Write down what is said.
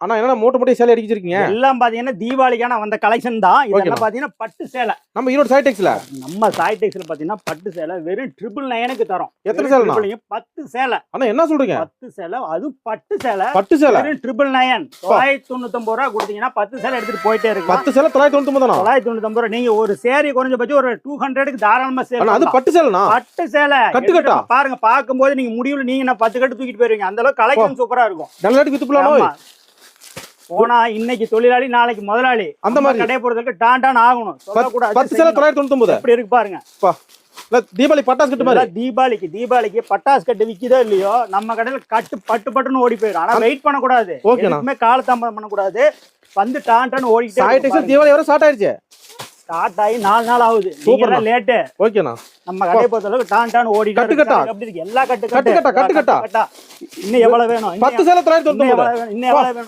ஆனா என்ன மூட்டை மூட்டை சேலை அடிச்சிருக்கீங்க? எல்லாம் பாத்தீங்கன்னா தீபாவளிக்கான வந்த கலெக்ஷன் தான். இதெல்லாம் பாத்தீங்கன்னா பட்டு சேலை. நம்ம ஈரோடு சாய்டெக்ஸ்ல நம்ம சாய்டெக்ஸ்ல பாத்தீங்கன்னா பட்டு சேலை வெறும் 999க்கு தரோம். எத்தனை சேலைனா? 10 சேலை. அண்ணா என்ன சொல்றீங்க? 10 சேலை, அதுவும் பட்டு சேலை. பட்டு சேலை வெறும் 999 ரூபா கொடுத்தீங்கன்னா 10 சேலை எடுத்துட்டு போயிட்டே இருக்கு. 10 சேலை 999 தானா? 999 ரூபா. நீங்க ஒரு சேரி குறைஞ்சபட்சம் ஒரு 200க்கு தாராளமா சேல். அண்ணா அது பட்டு சேலைனா? பட்டு சேலை. கட்டு கட்டா பாருங்க, பாக்கும்போது நீங்க முடிவுல நீங்க 10 கட்டு தூக்கிட்டு போயிருவீங்க. அந்த அளவுக்கு கலெக்ஷன் சூப்பரா இருக்கும். நல்ல ரேட்டுக்கு வித்துப்பலாமா? போனா இன்னைக்கு தொழிலாளி நாளைக்கு முதலாளி அந்த மாதிரி கடை போறதுக்கு டான் ஆகணும். சொல்லக்கூடாது. 10 சேலை 999 எப்படி இருக்கு பாருங்க. தீபாவளி பட்டாசு கட்டு மாதிரி. தீபாவளிக்கு பட்டாசு கட்டு விக்குதோ இல்லையோ நம்ம கடையில கட்டு பட்டுன்னு ஓடி போயிடும். ஆனா வெயிட் பண்ண கூடாது. எதுக்குமே காலதாமதம் பண்ண கூடாது. வந்து டான் ஓடிட்டே. சாய்டெக்ஸ் தீபாவளி வர ஸ்டார்ட் ஆயிருச்சு. ஸ்டார்ட் ஆகி 4 நாள் ஆகுது. சூப்பரா லேட். ஓகேண்ணா. நம்ம கடை பொறுத்த அளவுக்கு டான் ஓடிட்டே. கட்டு கட்டா அப்படி இருக்கு. எல்லா கட்டு கட்டு கட்டா இன்னும் எவ்வளவு வேணும்? 10 சேலை 999. இன்னும் எவ்வளவு வேணும்?